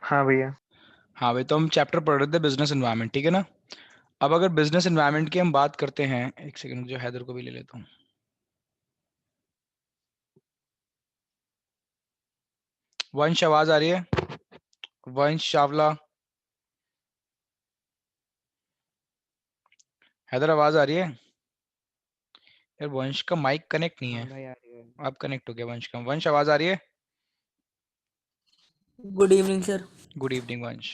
हाँ भैया। हाँ भाई, तो हम चैप्टर पढ़ रहे थे बिजनेस एनवायरनमेंट, ठीक है ना। अब अगर बिजनेस एनवायरनमेंट की हम बात करते हैं, एक सेकंड जो हैदर को भी ले लेता हूँ। वंश आवाज आ रही है? वंश चावला, हैदर आवाज आ रही है? यार वंश का माइक कनेक्ट नहीं हाँ है। भाई, आ रही है। अब कनेक्ट हो गया वंश का। वंश आवाज आ रही है? Good evening sir. Good evening वंश।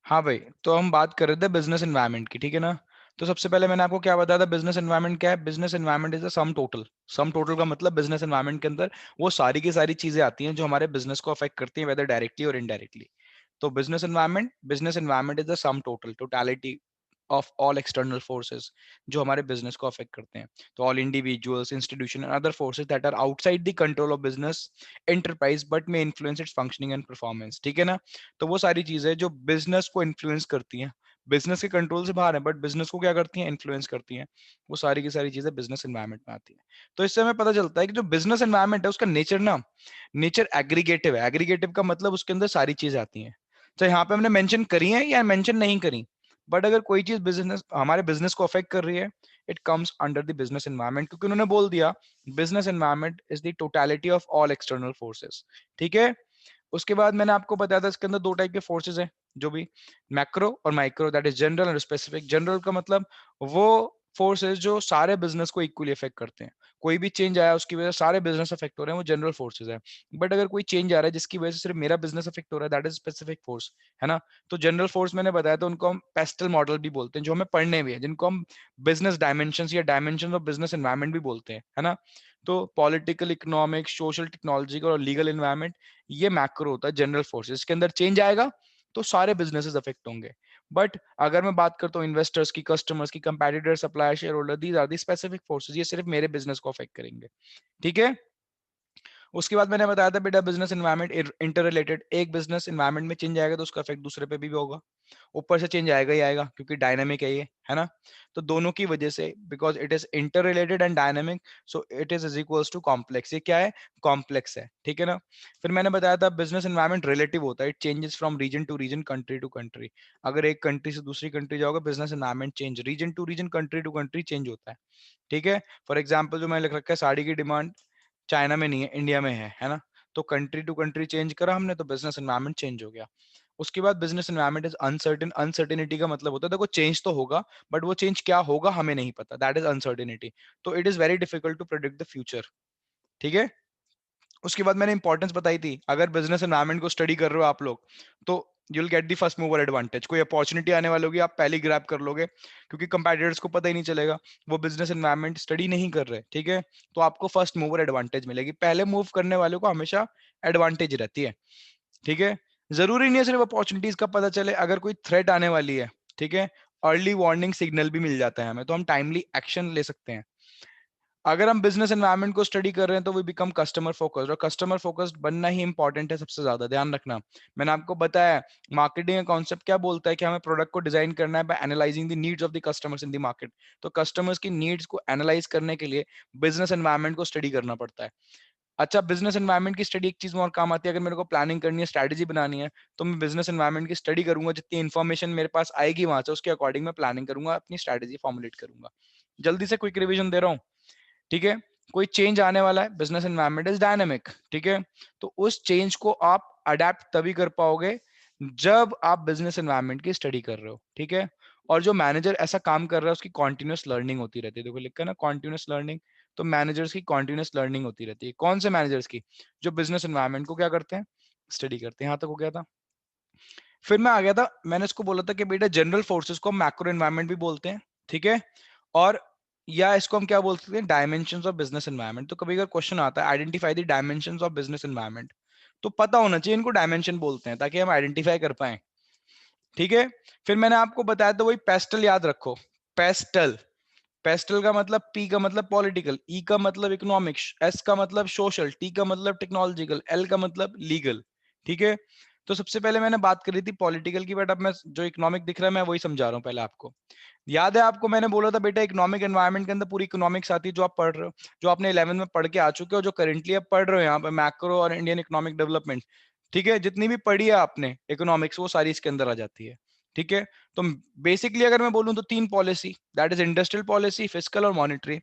हाँ भाई, तो हम बात कर रहे थे बिजनेस एनवायरनमेंट की, ठीक है ना। तो सबसे पहले मैंने आपको क्या बताया था, बिजनेस एनवायरनमेंट क्या है। Business environment is a sum total. Sum total का मतलब बिजनेस एनवायरनमेंट के अंदर वो सारी की सारी चीजें आती हैं जो हमारे बिजनेस को अफेक्ट करती हैं, वेदर डायरेक्टली और इनडायरेक्टली। तो business environment is the sum total, totality of all external forces जो हमारे बिजनेस को अफेक्ट करते हैं। तो all individuals, institution and other forces that are outside the control of business enterprise but may influence its functioning and performance, ठीक है ना। तो वो सारी चीजें जो बिजनेस को इन्फ्लुएंस करती हैं, बिजनेस के कंट्रोल से बाहर है बट बिजनेस को क्या करती हैं, इन्फ्लुएंस करती हैं, वो सारी की सारी चीजें बिजनेस एनवायरनमेंट में आती हैं। तो इससे हमें पता चलता है कि जो बिजनेस एनवायरनमेंट है उसका नेचर ना, नेचर एग्रीगेटिव है। एग्रीगेटिव का मतलब उसके अंदर सारी चीजें आती हैं। तो यहाँ पे हमने मेंशन करी है या मेंशन नहीं करी, बट अगर कोई चीज बिजनेस हमारे बिजनेस को अफेक्ट कर रही है, it comes under the business environment, क्योंकि उन्होंने बोल दिया business environment is the totality of all external forces, ठीक है। उसके बाद मैंने आपको बताया था इसके अंदर दो टाइप के फोर्सेस हैं, जो भी मैक्रो और माइक्रो, दैट इज जनरल और स्पेसिफिक। जनरल का मतलब वो फोर्सेस जो सारे बिजनेस को इक्वली इफेक्ट करते हैं। कोई भी चेंज आया उसकी वजह से सारे बिजनेस अफेक्ट हो रहे हैं, वो जनरल फोर्सेस है। बट अगर कोई चेंज आ रहा है जिसकी वजह से सिर्फ मेरा बिजनेस अफेक्ट हो रहा है, दैट इज स्पेसिफिक फोर्स, है ना। तो जनरल फोर्स मैंने बताया था, उनको हम पेस्टल मॉडल भी बोलते हैं, जो हमें पढ़ने भी है, जिनको हम बिजनेस डायमेंशन या डायमेंशन ऑफ बिजनेस एनवायरनमेंट भी बोलते हैं, है ना। तो पॉलिटिकल, इकोनॉमिक, सोशल, टेक्नोलॉजिकल और लीगल एनवायरनमेंट, ये मैक्रो होता है जनरल फोर्सेस। इसके अंदर चेंज आएगा तो सारे बिजनेसेस अफेक्ट होंगे। बट अगर मैं बात करता हूँ इन्वेस्टर्स की, कस्टमर्स की, competitor, supplier, share holder, these are the specific forces, ये सिर्फ मेरे बिजनेस को अफेक्ट करेंगे, ठीक है। उसके बाद मैंने बताया था बेटा बिजनेस एनवायरनमेंट इंटर रिलेटेड। एक बिजनेस एनवायरनमेंट में चेंज आएगा तो उसका इफेक्ट दूसरे पे भी होगा, ऊपर से चेंज आएगा ही आएगा, क्योंकि डायनामिक है ये, है ना। तो दोनों की वजह से, because it is inter related and dynamic, so it is equals to complex. ये क्या है, कॉम्प्लेक्स है, ठीक है ना। फिर मैंने बताया था बिजनेस एनवायरनमेंट रिलेटिव होता है, it changes from region to region, country to country. अगर एक कंट्री से दूसरी कंट्री जाओगे, business environment change, region to region, country to country change होता है, ठीक है। फॉर एग्जाम्पल जो मैंने लिख रखा है, साड़ी की डिमांड चाइना में नहीं है, इंडिया में है ना। तो कंट्री टू कंट्री चेंज करा हमने, तो बिजनेस एनवायरनमेंट चेंज हो गया। उसके बाद business environment is uncertain. Uncertainty का मतलब होता है, देखो चेंज तो होगा बट वो चेंज क्या होगा हमें नहीं पता, दैट इज अनसर्टेनिटी। तो it is very difficult to predict the future, ठीक है। उसके बाद मैंने इंपॉर्टेंस बताई थी, अगर बिजनेस एनवायरनमेंट को स्टडी कर रहे हो आप लोग, तो you will get the first mover advantage. कोई अपॉर्चुनिटी आने वाली होगी, आप पहले ग्रैब कर लोगे, क्योंकि कंपेटिटर्स को पता ही नहीं चलेगा, वो बिजनेस एनवायरनमेंट स्टडी नहीं कर रहे, ठीक है। तो आपको फर्स्ट मूवर एडवांटेज मिलेगी। पहले मूव करने वालों को हमेशा एडवांटेज रहती है, ठीक है। जरूरी नहीं है सिर्फ अपॉर्चुनिटीज का पता चले, अगर कोई थ्रेट आने वाली है, ठीक है, अर्ली वार्निंग सिग्नल भी मिल जाता है हमें, तो हम टाइमली एक्शन ले सकते हैं। अगर हम बिजनेस एनवायरनमेंट को स्टडी कर रहे हैं तो वी बिकम कस्टमर फोकस्ड, और कस्टमर फोकस्ड बनना ही इंपॉर्टेंट है सबसे ज्यादा, ध्यान रखना। मैंने आपको बताया मार्केटिंग का कॉन्सेप्ट क्या बोलता है, कि हमें प्रोडक्ट को डिजाइन करना है by analysing the needs of the customers in the market. तो कस्टमर्स की नीड्स को एनालाइज करने के लिए बिजनेस एनवायरनमेंट को स्टडी करना पड़ता है। अच्छा, बिजनेस एनवायरनमेंट की स्टडी एक चीज में और काम आती है, अगर मेरे को प्लानिंग करनी है, स्ट्रैटेजी बनानी है, तो मैं बिजनेस एनवायरनमेंट की स्टडी करूंगा, जितनी इन्फॉर्मेशन मेरे पास आएगी वहां से उसके अकॉर्डिंग मैं प्लानिंग करूंगा, अपनी स्ट्रैटेजी फॉर्मुलेट करूंगा। जल्दी से क्विक रिवीजन दे रहा हूँ, ठीक है। कोई चेंज आने वाला है, बिजनेस एनवायरनमेंट इज डायनामिक, ठीक है। तो उस चेंज को आप अडेप्ट तभी कर पाओगे जब आप बिजनेस एनवायरनमेंट की स्टडी कर रहे हो, ठीक है। और जो मैनेजर ऐसा काम कर रहा है उसकी कॉन्टिन्यूस लर्निंग होती रहती है, देखो लिखा है ना कॉन्टिन्यूस लर्निंग। तो मैनेजर्स की कॉन्टिन्यूस लर्निंग होती रहती है, कौन से मैनेजर्स की, जो बिजनेस एनवायरनमेंट को क्या करते हैं, स्टडी करते हैं। यहाँ तक हो गया था। फिर मैं आ गया था, मैंने इसको बोला था कि बेटा जनरल फोर्सेस को मैक्रो एनवायरनमेंट भी बोलते हैं, ठीक है। और या इसको हम क्या बोल सकते हैं, डायमेंशंस ऑफ बिजनेस एनवायरनमेंट। तो कभी अगर क्वेश्चन आता है identify the dimensions of business environment, तो पता होना चाहिए इनको डायमेंशन बोलते हैं, ताकि हम आइडेंटिफाई कर पाए, ठीक है। फिर मैंने आपको बताया था वही पेस्टल, याद रखो, पेस्टल। पेस्टल का मतलब, पी का मतलब पॉलिटिकल, ई का मतलब इकोनॉमिक्स, एस का मतलब सोशल, टी का मतलब टेक्नोलॉजिकल, एल का मतलब लीगल, ठीक है। तो सबसे पहले मैंने बात करी थी पॉलिटिकल की, बट अब मैं जो इकोनॉमिक दिख रहा है मैं वही समझा रहा हूँ पहले आपको। याद है आपको, मैंने बोला था बेटा इकोनॉमिक एनवायरनमेंट के अंदर पूरी इकोनॉमिक्स आती है, जो आप पढ़ रहे हो, जो आपने 11th में पढ़ के आ चुके हो, जो करेंटली आप पढ़ रहे हो यहाँ पे, मैक्रो और इंडियन इकोनॉमिक डेवलपमेंट। ठीक है, जितनी भी पढ़ी है आपने इकोनॉमिक्स वो सारी इसके अंदर आ जाती है। ठीक है, तो बेसिकली अगर मैं बोलूं तो तीन policy, that is industrial policy, fiscal और मॉनेटरी।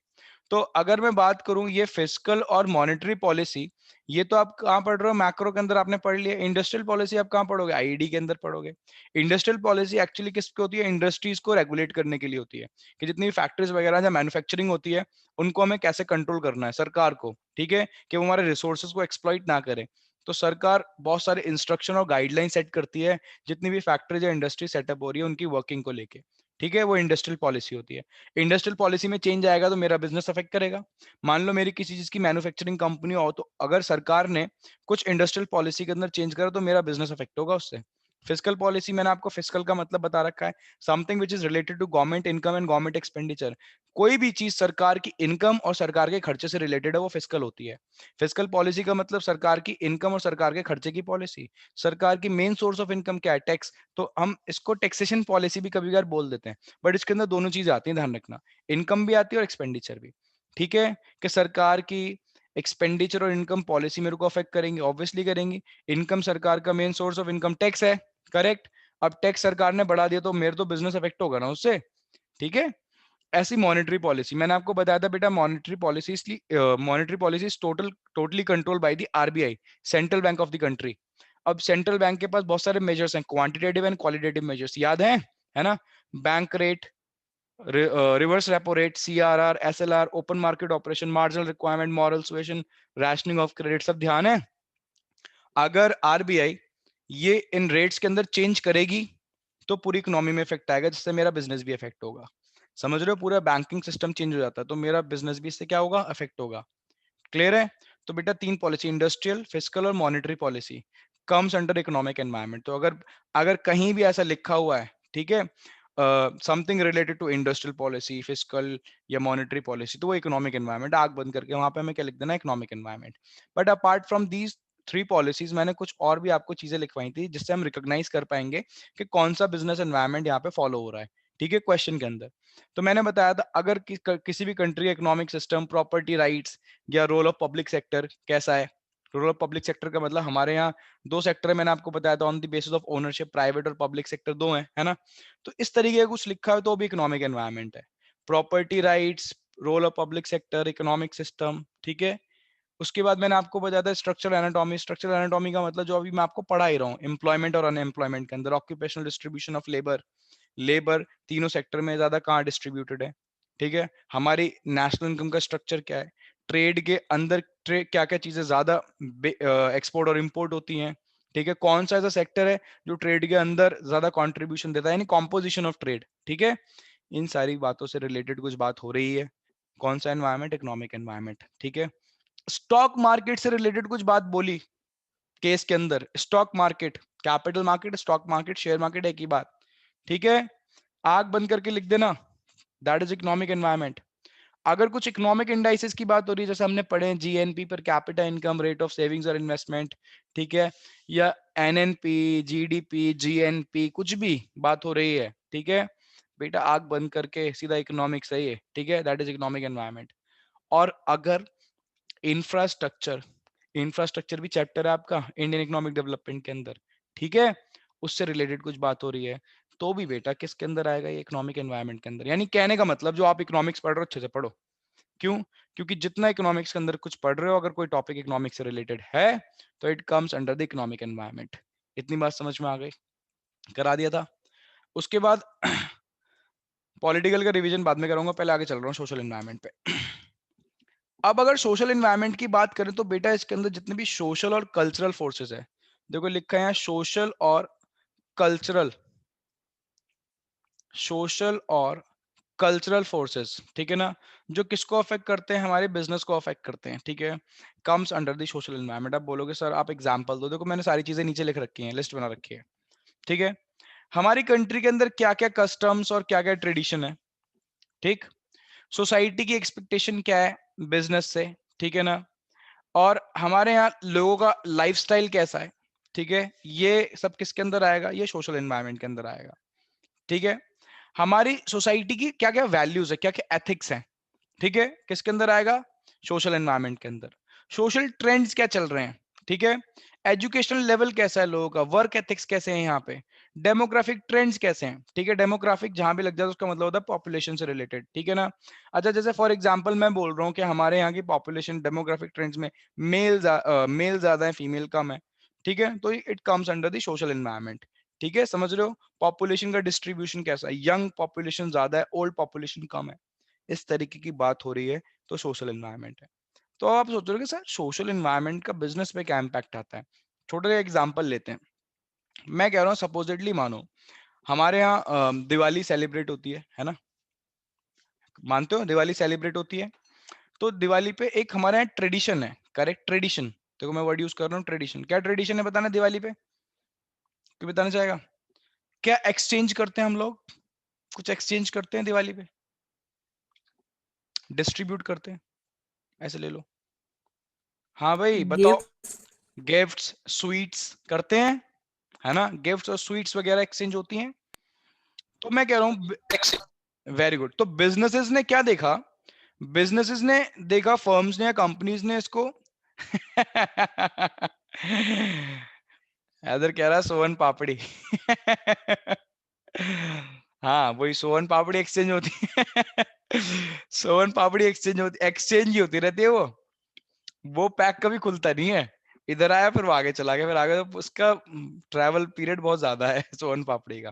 तो अगर मैं बात करूं ये फिस्कल और मॉनेटरी पॉलिसी, ये तो आप कहाँ पढ़ रहे हो, मैक्रो के अंदर आपने पढ़ लिया। इंडस्ट्रियल पॉलिसी आप कहाँ पढ़ोगे, आईईडी के अंदर पढ़ोगे। इंडस्ट्रियल पॉलिसी एक्चुअली किसकी होती है, इंडस्ट्रीज को रेगुलेट करने के लिए होती है, कि जितनी फैक्ट्रीज वगैरह जहाँ मैन्युफैक्चरिंग होती है उनको हमें कैसे कंट्रोल करना है सरकार को, ठीक है, कि वो हमारे रिसोर्सेज को एक्सप्लॉइट ना करें। तो सरकार बहुत सारे इंस्ट्रक्शन और गाइडलाइन सेट करती है जितनी भी फैक्ट्रीज या इंडस्ट्री सेटअप हो रही है उनकी वर्किंग को लेके। ठीक है, वो इंडस्ट्रियल पॉलिसी होती है। इंडस्ट्रियल पॉलिसी में चेंज आएगा तो मेरा बिजनेस अफेक्ट करेगा। मान लो मेरी किसी चीज की मैन्युफैक्चरिंग कंपनी हो, तो अगर सरकार ने कुछ इंडस्ट्रियल पॉलिसी के अंदर चेंज करा तो मेरा बिजनेस अफेक्ट होगा उससे। फिस्कल पॉलिसी, मैंने आपको फिस्कल का मतलब बता रखा है, something which is related to government income and government expenditure. कोई भी चीज सरकार की इनकम और सरकार के खर्चे से रिलेटेड है वो फिस्कल होती है। फिस्कल पॉलिसी का मतलब सरकार की इनकम और सरकार के खर्चे की पॉलिसी। सरकार की मेन सोर्स ऑफ इनकम क्या है, टैक्स, तो हम इसको टैक्सेशन पॉलिसी भी कभी कभार बोल देते हैं, बट इसके अंदर दोनों चीज आती है, ध्यान रखना, इनकम भी आती है और एक्सपेंडिचर भी। ठीक है, कि सरकार की एक्सपेंडिचर और इनकम पॉलिसी मेरे को अफेक्ट करेंगे, ऑब्वियसली करेंगी। इनकम, सरकार का main source of income tax है, करेक्ट। अब टैक्स सरकार ने बढ़ा दिया तो मेरे तो बिजनेस अफेक्ट होगा ना उससे। ठीक है, ऐसी मॉनेटरी पॉलिसी मैंने आपको बताया था बेटा, मॉनेटरी पॉलिसी इसलिए monetary policy totally control by the RBI, central bank of the country. अब सेंट्रल बैंक के पास बहुत सारे मेजर्स हैं, क्वांटिटेटिव एंड क्वालिटेटिव मेजर्स, याद है ना, bank rate, reverse repo rate, CRR, SLR, open market operation, marginal requirement, moral suasion, rationing of credit, सब ध्यान है। अगर आरबीआई ये इन रेट्स के अंदर चेंज करेगी तो पूरी इकोनॉमी में इफेक्ट आएगा, जिससे मेरा बिजनेस भी इफेक्ट होगा। समझ रहे हो, पूरा बैंकिंग सिस्टम चेंज हो जाता है तो मेरा बिजनेस भी इससे क्या होगा, अफेक्ट होगा। क्लियर है। तो बेटा तीन पॉलिसी, इंडस्ट्रियल, फिस्कल और monetary policy, comes under economic environment. तो अगर अगर कहीं भी ऐसा लिखा हुआ है, ठीक है, something related to industrial policy, fiscal या मॉनेटरी पॉलिसी, तो वो इकोनॉमिक एनवायरनमेंट, आग बंद करके वहां पे हमें क्या लिख देना, economic environment. But apart from these three policies मैंने कुछ और भी आपको चीजें लिखवाई थी जिससे हम रिकॉग्नाइज कर पाएंगे कि कौन सा बिजनेस एनवायरनमेंट यहाँ पे फॉलो हो रहा है। ठीक है, क्वेश्चन के अंदर तो मैंने बताया था, अगर किसी भी country economic system, property rights या रोल ऑफ पब्लिक सेक्टर कैसा है। रोल ऑफ पब्लिक सेक्टर का मतलब हमारे यहाँ दो सेक्टर है, मैंने आपको बताया था, on the basis of ownership, private और पब्लिक सेक्टर दो है ना। तो इस तरीके का कुछ लिखा है तो भी इकोनॉमिक एनवायरनमेंट है। Property rights, role of public sector, economic system, ठीक है। उसके बाद मैंने आपको बताया था स्ट्रक्चरल एनाटॉमी। स्ट्रक्चरल एनाटॉमी का मतलब जो अभी मैं आपको पढ़ा ही रहा हूँ, एम्प्लॉयमेंट और अनएम्प्लॉयमेंट के अंदर occupational distribution of labour, labour तीनों सेक्टर में ज्यादा कहाँ डिस्ट्रीब्यूटेड है। ठीक है, हमारी नेशनल इनकम का स्ट्रक्चर क्या है, ट्रेड के अंदर ट्रेड क्या क्या चीजें ज्यादा एक्सपोर्ट और इंपोर्ट होती हैं। ठीक है, कौन सा ऐसा सेक्टर है जो ट्रेड के अंदर ज्यादा कंट्रीब्यूशन देता है, यानी कॉम्पोजिशन ऑफ ट्रेड। ठीक है, इन सारी बातों से रिलेटेड कुछ बात हो रही है। कौन सा एनवायरमेंट, इकोनॉमिक एनवायरमेंट। ठीक है, स्टॉक मार्केट से रिलेटेड कुछ बात बोली केस के अंदर, stock market, capital market, stock market, share market एक ही बात। ठीक है, आग बंद करके लिख देना, दैट इज इकोनॉमिक एनवायरमेंट। अगर कुछ इकोनॉमिक इंडाइसेस की बात हो रही है, जैसे हमने पढ़े GNP per capita income, rate of savings और इन्वेस्टमेंट, ठीक है, या एनएनपी, जीडीपी, जीएनपी, कुछ भी बात हो रही है, ठीक है बेटा, आग बंद करके सीधा इकोनॉमिक सही है। ठीक है, दैट इज इकोनॉमिक एनवायरमेंट। और अगर इंफ्रास्ट्रक्चर, इंफ्रास्ट्रक्चर भी चैप्टर है आपका इंडियन इकोनॉमिक डेवलपमेंट के अंदर, ठीक है, उससे रिलेटेड कुछ बात हो रही है तो भी बेटा किसके अंदर आएगा, ये इकोनॉमिक एनवायरनमेंट के अंदर। यानी कहने का मतलब जो आप इकोनॉमिक्स पढ़ रहे हो अच्छे से पढ़ो। क्यों, क्योंकि जितना इकोनॉमिक्स के अंदर कुछ पढ़ रहे हो, अगर कोई टॉपिक इकोनॉमिक्स से रिलेटेड है तो it comes under the economic environment. इतनी बात समझ में आ गई, करा दिया था। उसके बाद पॉलिटिकल का रिवीजन बाद में करूंगा, पहले आगे चल रहा हूँ सोशल एनवायरनमेंट पे। अब अगर सोशल एनवायरनमेंट की बात करें तो बेटा इसके अंदर जितने भी सोशल और कल्चरल फोर्सेस है, देखो लिखा है यहाँ सोशल और कल्चरल, सोशल और कल्चरल फोर्सेस, ठीक है ना, जो किसको अफेक्ट करते हैं, हमारे बिजनेस को अफेक्ट करते हैं। ठीक है, comes under the social environment. आप बोलोगे सर आप एग्जांपल दो, देखो मैंने सारी चीजें नीचे लिख रखी हैं, लिस्ट बना रखी है। ठीक है, हमारी कंट्री के अंदर क्या क्या कस्टम्स और क्या क्या ट्रेडिशन है। ठीक, सोसाइटी की एक्सपेक्टेशन क्या है बिजनेस से, ठीक है ना, और हमारे यहाँ लोगों का लाइफस्टाइल कैसा है। ठीक है, ये सब किसके अंदर आएगा, ये सोशल एनवायरनमेंट के अंदर आएगा। ठीक है, हमारी सोसाइटी की क्या क्या वैल्यूज है, क्या क्या एथिक्स है, ठीक है, किसके अंदर आएगा, सोशल एनवायरनमेंट के अंदर। सोशल ट्रेंड्स क्या चल रहे हैं, ठीक है, एजुकेशनल लेवल कैसा है लोगों का, वर्क एथिक्स कैसे हैं यहाँ पे, डेमोग्राफिक ट्रेंड्स कैसे हैं, ठीक है। डेमोग्राफिक जहां भी लग जाए तो उसका मतलब होता है पॉपुलेशन से रिलेटेड, ठीक है ना। अच्छा जैसे फॉर एग्जांपल मैं बोल रहा हूँ कि हमारे यहाँ की पॉपुलेशन डेमोग्राफिक ट्रेंड्स में मेल ज्यादा है, फीमेल कम है, ठीक है। तो it comes under the social environment, ठीक है, समझ रहे हो। पॉपुलेशन का डिस्ट्रीब्यूशन कैसा है, यंग पॉपुलेशन ज्यादा है, ओल्ड पॉपुलेशन कम है, इस तरीके की बात हो रही है, तो सोशल एनवायरनमेंट है। तो आप सोच रहे हो कि सर सोशल एनवायरनमेंट का बिजनेस पे क्या इम्पैक्ट आता है। छोटा सा एग्जांपल लेते हैं। मैं कह रहा हूँ सपोजिटली मानो हमारे यहाँ दिवाली सेलिब्रेट होती है ना, मानते हो दिवाली सेलिब्रेट होती है। तो दिवाली पे एक हमारे यहाँ ट्रेडिशन है, करेक्ट, ट्रेडिशन, देखो मैं वर्ड यूज कर रहा हूँ ट्रेडिशन। क्या ट्रेडिशन है बताना दिवाली पे, क्यों बताना चाहेगा। क्या एक्सचेंज करते हैं हम लोग, कुछ एक्सचेंज करते हैं दिवाली पे, डिस्ट्रीब्यूट करते हैं, ऐसे ले लो। हाँ भाई बताओ। गिफ्ट। गिफ्ट्स स्वीट्स करते हैं, है ना, गिफ्ट्स और स्वीट्स वगैरह एक्सचेंज होती हैं। तो मैं कह रहा हूँ वेरी गुड। तो बिजनेसेस ने क्या देखा, बिजनेसेस ने देखा, फर्म्स ने या कंपनीज ने इसको हैदर कह रहा है सोन पापड़ी हाँ वही सोन पापड़ी एक्सचेंज होती है सोन पापड़ी एक्सचेंज ही होती रहती है वो पैक कभी खुलता नहीं है, इधर आया फिर वो आगे चला गया, फिर आगे, तो उसका ट्रैवल पीरियड बहुत ज्यादा है सोन पापड़ी का।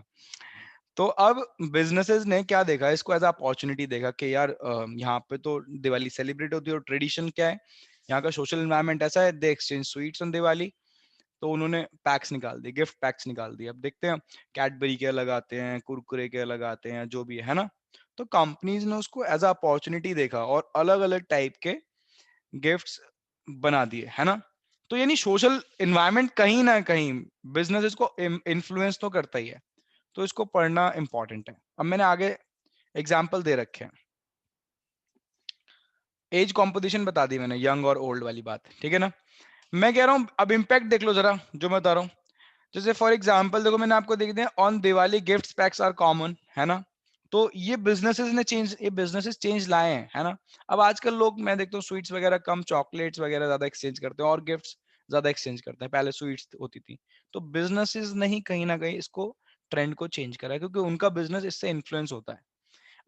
तो अब बिजनेसेस ने क्या देखा, इसको एज अपॉर्चुनिटी देखा कि यार यहाँ पे तो दिवाली सेलिब्रेट होती है और ट्रेडिशन क्या है, यहाँ का सोशल एनवायरनमेंट ऐसा है, दे एक्सचेंज स्वीट्स ऑन दिवाली। तो उन्होंने पैक्स निकाल दिए, गिफ्ट पैक्स निकाल दिए। अब देखते हैं कैडबरी के लगाते हैं, कुरकुरे के लगाते हैं, जो भी है ना। तो कंपनीज ने उसको एज अपॉर्चुनिटी देखा और अलग अलग टाइप के गिफ्ट्स बना दिए, है ना। तो यानी सोशल एनवायरनमेंट कहीं ना कहीं बिजनेसेस को इन्फ्लुएंस तो करता ही है, तो इसको पढ़ना इंपॉर्टेंट है। अब मैंने आगे एग्जाम्पल दे रखे हैं, एज कॉम्पोजिशन बता दी मैंने, यंग और ओल्ड वाली बात, ठीक है ना। मैं कह रहा हूं अब इम्पैक्ट देख लो जरा जो मैं बता रहा हूँ। जैसे फॉर एग्जाम्पल देखो मैंने आपको देख दिया on Diwali gift packs are common, है ना। तो ये बिजनेसेस चेंज लाए हैं, है ना। अब आजकल लोग, मैं देखता हूँ स्वीट्स वगैरह कम, चॉकलेट्स वगैरह ज्यादा एक्सचेंज करते हैं और गिफ्ट्स ज्यादा एक्सचेंज करते हैं, पहले स्वीट्स होती थी। तो बिजनेसेस ने ही कहीं ना कहीं इसको ट्रेंड को चेंज करा है, क्योंकि उनका बिजनेस इससे इन्फ्लुएंस होता है।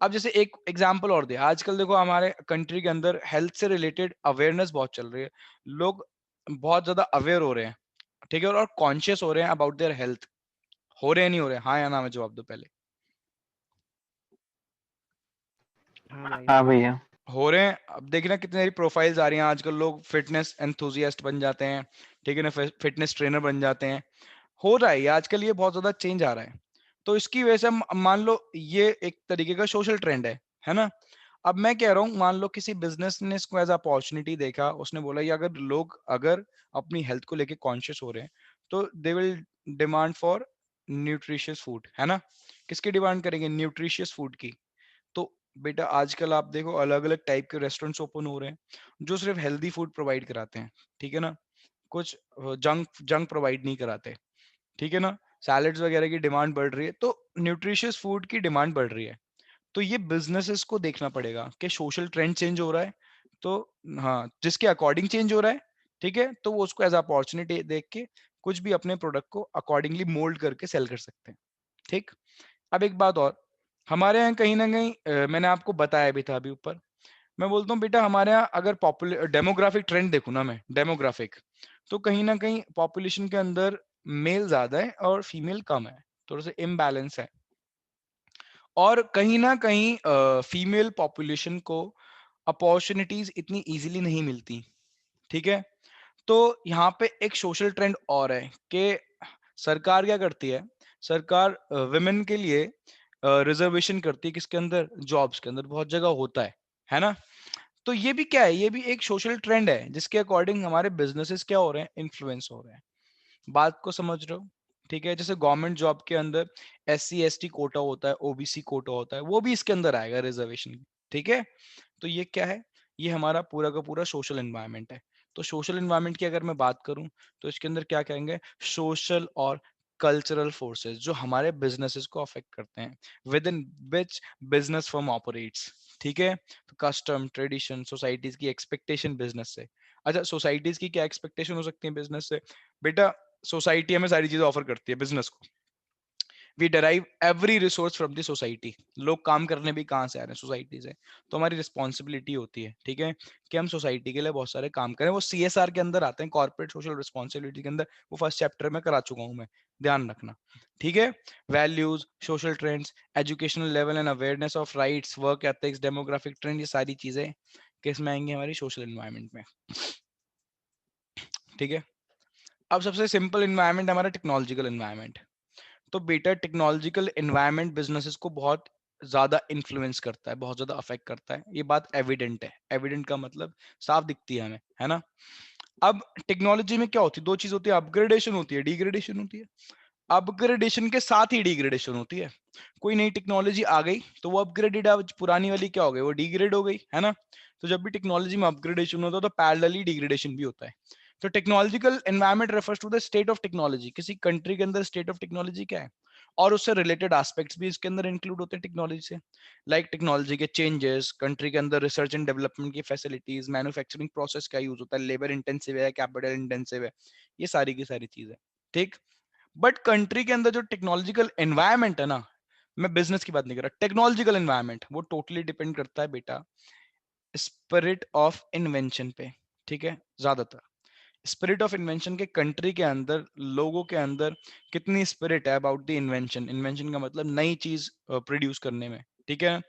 अब जैसे एक एग्जांपल और दे, आजकल देखो हमारे कंट्री के अंदर हेल्थ से रिलेटेड अवेयरनेस बहुत चल रही है, लोग बहुत ज्यादा अवेयर हो रहे हैं, ठीक है, और कॉन्शियस हो रहे हैं अबाउट देयर हेल्थ। हो रहे हैं नहीं हो रहे, हाँ या ना में जवाब दो पहले। हाँ भाई। हाँ भैया। हो रहे हैं। अब देखना कितनी सारी प्रोफाइल्स आ रही हैं आजकल, लोग फिटनेस एंथुजियास्ट बन जाते हैं, ठीक है ना, फिटनेस ट्रेनर बन जाते हैं। हो रहा है ये आजकल, ये बहुत ज्यादा चेंज आ रहा है। तो इसकी वजह से मान लो ये एक तरीके का सोशल ट्रेंड है ना। अब मैं कह रहा हूँ मान लो किसी बिजनेस ने इसको एज अपॉर्चुनिटी देखा, उसने बोला ये अगर लोग अगर अपनी हेल्थ को लेके कॉन्शियस हो रहे हैं तो they will demand for nutritious food, है ना। किसकी डिमांड करेंगे, न्यूट्रिशियस फूड की। तो बेटा आजकल आप देखो अलग अलग टाइप के रेस्टोरेंट्स ओपन हो रहे हैं जो सिर्फ हेल्दी फूड प्रोवाइड कराते हैं, ठीक है ना। कुछ जंक जंक प्रोवाइड नहीं कराते, ठीक है ना। सैलड्स वगैरह की डिमांड बढ़ रही है, तो न्यूट्रिशियस फूड की डिमांड बढ़ रही है। तो ये बिजनेसेस को देखना पड़ेगा कि सोशल ट्रेंड चेंज हो रहा है, तो हाँ जिसके अकॉर्डिंग चेंज हो रहा है, ठीक है, तो वो उसको एज अपॉर्चुनिटी देख के कुछ भी अपने प्रोडक्ट को अकॉर्डिंगली मोल्ड करके सेल कर सकते हैं, ठीक। अब एक बात और, हमारे यहाँ कहीं ना कहीं मैंने आपको बताया भी था अभी ऊपर, मैं बोलता हूँ बेटा हमारे यहाँ अगर पॉपुलर डेमोग्राफिक ट्रेंड देखूँ ना मैं, डेमोग्राफिक, तो कहीं ना कहीं पॉपुलेशन के अंदर मेल ज्यादा है और फीमेल कम है, थोड़ा सा इम्बैलेंस है। और कहीं ना कहीं फीमेल पॉपुलेशन को अपॉर्चुनिटीज इतनी इजीली नहीं मिलती, ठीक है। तो यहाँ पे एक सोशल ट्रेंड और है कि सरकार क्या करती है, सरकार विमेन के लिए रिजर्वेशन करती है, किसके अंदर, जॉब्स के अंदर, बहुत जगह होता है ना। तो ये भी क्या है, ये भी एक सोशल ट्रेंड है जिसके अकॉर्डिंग हमारे बिजनेसेस क्या हो रहे हैं, इन्फ्लुएंस हो रहे हैं। बात को समझ रहे हो, ठीक है। जैसे गवर्नमेंट जॉब के अंदर SC ST कोटा होता है, OBC कोटा होता है, वो भी इसके अंदर आएगा रिजर्वेशन, ठीक है। तो ये क्या है, ये हमारा पूरा का पूरा सोशल एनवायरनमेंट है। तो सोशल एनवायरनमेंट की अगर मैं बात करूं तो इसके अंदर क्या कहेंगे, सोशल और कल्चरल फोर्सेस जो हमारे बिजनेसेस को अफेक्ट करते हैं, with in which business firm operates, ठीक है। तो कस्टम ट्रेडिशन सोसाइटीज की एक्सपेक्टेशन बिजनेस से, अच्छा, सोसाइटीज की क्या एक्सपेक्टेशन हो सकती है बिजनेस से? बेटा सोसाइटी हमें सारी चीजें ऑफर करती है बिजनेस को। We derive every resource from the society. लोग काम करने भी कहाँ से आ रहे हैं? सोसाइटी से। तो हमारी रिस्पॉन्सिबिलिटी होती है, ठीक है, कि हम सोसाइटी के लिए बहुत सारे काम करें। वो CSR के अंदर आते हैं, कॉर्पोरेट सोशल रिस्पॉन्सिबिलिटी के अंदर। वो फर्स्ट चैप्टर में करा चुका हूं मैं, ध्यान रखना, ठीक है। Values, social trends, educational level and awareness of rights, work ethics, demographic trend, ये सारी चीजें किस में आएंगी? हमारी सोशल एनवायरनमेंट में, ठीक है। अब सबसे सिंपल एनवायरनमेंट हमारा टेक्नोलॉजिकल एनवायरनमेंट। तो बेटा टेक्नोलॉजिकल एनवायरनमेंट बिजनेसेस को बहुत ज्यादा इन्फ्लुएंस करता है, बहुत ज्यादा अफेक्ट करता है। ये बात एविडेंट है। एविडेंट का मतलब साफ दिखती है हमें, है ना। अब टेक्नोलॉजी में क्या होती है? दो चीज होती है, अपग्रेडेशन होती है, डिग्रेडेशन होती है। अपग्रेडेशन के साथ ही डिग्रेडेशन होती है। कोई नई टेक्नोलॉजी आ गई तो वो अपग्रेडेड, अब पुरानी वाली क्या हो गई? वो डिग्रेड हो गई, है ना। तो जब भी टेक्नोलॉजी में अपग्रेडेशन होता है तो पैरेलली डिग्रेडेशन भी होता है। तो technological environment refers to the state of technology. किसी कंट्री के अंदर स्टेट ऑफ टेक्नोलॉजी क्या है, और उससे रिलेटेड एस्पेक्ट्स भी इसके अंदर इंक्लूड होते हैं टेक्नोलॉजी से। लाइक टेक्नोलॉजी के चेंजेस, कंट्री के अंदर रिसर्च एंड डेवलपमेंट की फैसिलिटीज, मैन्युफैक्चरिंग प्रोसेस क्या यूज होता है, लेबर इंटेंसिव है, कैपिटल इंटेंसिव है, ये सारी की सारी चीजें, ठीक। बट कंट्री के अंदर जो टेक्नोलॉजिकल एनवायरनमेंट है ना, मैं बिजनेस की बात नहीं कर रहा, टेक्नोलॉजिकल एनवायरनमेंट, वो टोटली डिपेंड करता है बेटा स्पिरिट ऑफ इन्वेंशन पे, ठीक है। ज्यादातर स्पिरिट ऑफ इन्वेंशन के कंट्री के अंदर, लोगों के अंदर कितनी स्पिरिट है अबाउट द इन्वेंशन। इन्वेंशन का मतलब नई चीज प्रोड्यूस करने में, ठीक है।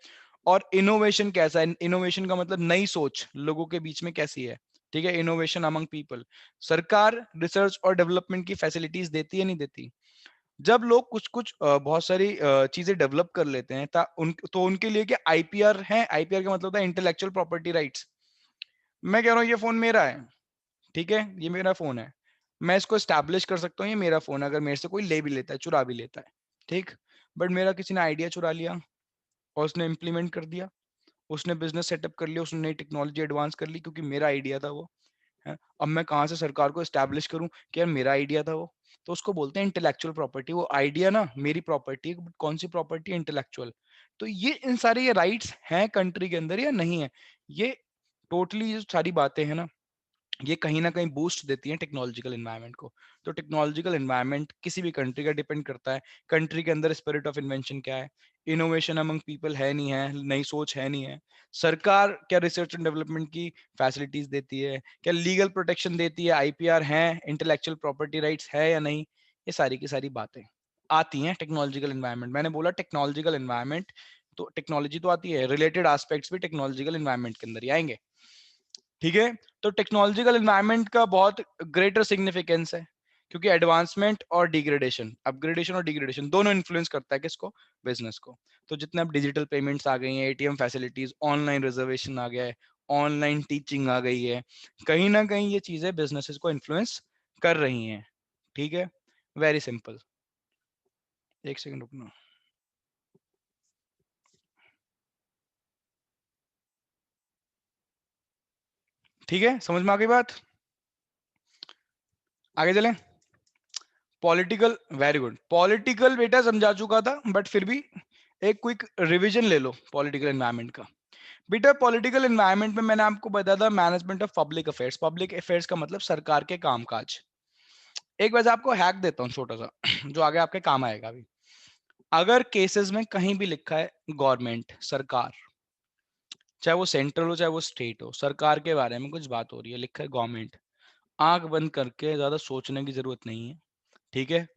और इनोवेशन कैसा है? इनोवेशन का मतलब नई सोच लोगों के बीच में कैसी है, ठीक है। Innovation among people. सरकार रिसर्च और डेवलपमेंट की फैसिलिटीज देती है, नहीं देती? जब लोग कुछ कुछ बहुत सारी चीजें डेवलप कर लेते हैं तो उनके लिए क्या IPR है? IPR का मतलब होता है इंटेलेक्चुअल प्रॉपर्टी राइट्स। मैं कह रहा हूँ ये फोन मेरा है, ठीक है, ये मेरा फोन है, मैं इसको स्टैब्लिश कर सकता हूँ ये मेरा फोन है, अगर मेरे से कोई ले भी लेता है, चुरा भी लेता है, ठीक। बट मेरा किसी ने आइडिया चुरा लिया और उसने इम्प्लीमेंट कर दिया, उसने बिजनेस सेटअप कर लिया, उसने नई टेक्नोलॉजी एडवांस कर ली, क्योंकि मेरा आइडिया था वो, है। अब मैं कहाँ से सरकार को एस्टैब्लिश करूं कि यार मेरा आइडिया था वो? तो उसको बोलते हैं इंटेलेक्चुअल प्रॉपर्टी। वो आइडिया ना मेरी प्रॉपर्टी है, कौन सी प्रॉपर्टी है? इंटेलेक्चुअल। तो ये इन सारे ये राइट्स हैं कंट्री के अंदर या नहीं है? ये टोटली जो सारी बातें हैं ना, ये कहीं ना कहीं बूस्ट देती हैं टेक्नोलॉजिकल एनवायरनमेंट को। तो टेक्नोलॉजिकल एनवायरनमेंट किसी भी कंट्री का डिपेंड करता है, कंट्री के अंदर स्पिरिट ऑफ इन्वेंशन क्या है, इनोवेशन अमंग पीपल है नहीं है, नई सोच है नहीं है, सरकार क्या रिसर्च एंड डेवलपमेंट की फैसिलिटीज देती है, क्या लीगल प्रोटेक्शन देती है, IPR है, इंटेलेक्चुअल प्रॉपर्टी राइट्स है या नहीं, ये सारी की सारी बातें आती हैं टेक्नोलॉजिकल एनवायरनमेंट। मैंने बोला टेक्नोलॉजिकल एनवायरनमेंट, तो टेक्नोलॉजी तो आती है, रिलेटेड एस्पेक्ट्स भी टेक्नोलॉजिकल एनवायरनमेंट के अंदर ही आएंगे, ठीक है। तो टेक्नोलॉजिकल एनवायरनमेंट का बहुत ग्रेटर सिग्निफिकेंस है, क्योंकि एडवांसमेंट और डिग्रेडेशन, अपग्रेडेशन और डिग्रेडेशन दोनों इन्फ्लुएंस करता है किसको? बिजनेस को। तो जितने अब डिजिटल पेमेंट्स आ गई हैं, ATM फैसिलिटीज, ऑनलाइन रिजर्वेशन आ गया है, ऑनलाइन टीचिंग आ गई है, कहीं ना कहीं ये चीजें बिजनेसेस को इन्फ्लुएंस कर रही हैं, ठीक है। Very simple. एक सेकंड रुकना, ठीक है, समझ में आ गई बात? आगे चलें। Political, very good. पॉलिटिकल बेटा समझा चुका था, बट फिर भी एक क्विक रिवीजन ले लो पॉलिटिकल एनवायरनमेंट का। बेटा पॉलिटिकल एनवायरनमेंट में मैंने आपको बताया था management of public affairs. Public affairs का मतलब सरकार के कामकाज। एक वैसे आपको हैक देता हूँ छोटा सा जो आगे आपके काम आएगा अभी। अगर केसेस में कहीं भी लिखा है गवर्नमेंट, सरकार, चाहे वो सेंट्रल हो चाहे वो स्टेट हो, सरकार के बारे में कुछ बात हो रही है, लिखा है गवर्नमेंट, आंख बंद करके ज्यादा सोचने की जरूरत नहीं है, ठीक है।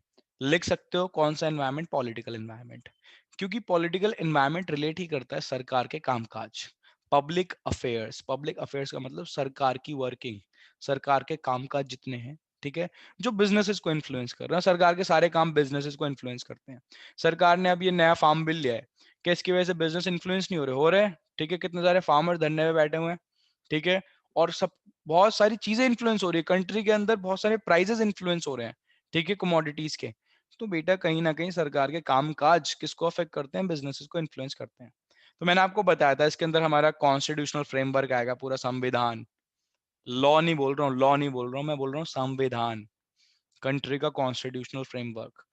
लिख सकते हो कौन सा एनवायरनमेंट? Political environment. क्योंकि पॉलिटिकल एनवायरनमेंट रिलेट ही करता है सरकार के कामकाज। पब्लिक अफेयर्स, पब्लिक अफेयर्स का मतलब सरकार की वर्किंग, सरकार के कामकाज जितने हैं, ठीक है, जो बिजनेसेस को इन्फ्लुएंस कर रहे हैं। सरकार के सारे काम बिजनेसेस को इन्फ्लुएंस करते हैं। सरकार ने अब ये नया फार्म बिल लिया है, कि इसकी वजह से बिजनेस इन्फ्लुएंस नहीं हो रहे, ठीक है। कितने सारे फार्मर धरने में बैठे हुए हैं, ठीक है। और सब बहुत सारी चीजें इन्फ्लुएंस हो रही है कंट्री के अंदर, बहुत सारे प्राइजेस इन्फ्लुएंस हो रहे हैं, ठीक है, कमोडिटीज के। तो बेटा कहीं ना कहीं सरकार के कामकाज किसको अफेक्ट करते हैं? बिजनेसेस को इन्फ्लुएंस करते हैं। तो मैंने आपको बताया था इसके अंदर हमारा कॉन्स्टिट्यूशनल फ्रेमवर्क आएगा, पूरा संविधान। लॉ नहीं बोल रहा हूँ, लॉ नहीं बोल रहा हूँ, मैं बोल रहा हूँ संविधान, कंट्री का कॉन्स्टिट्यूशनल फ्रेमवर्क।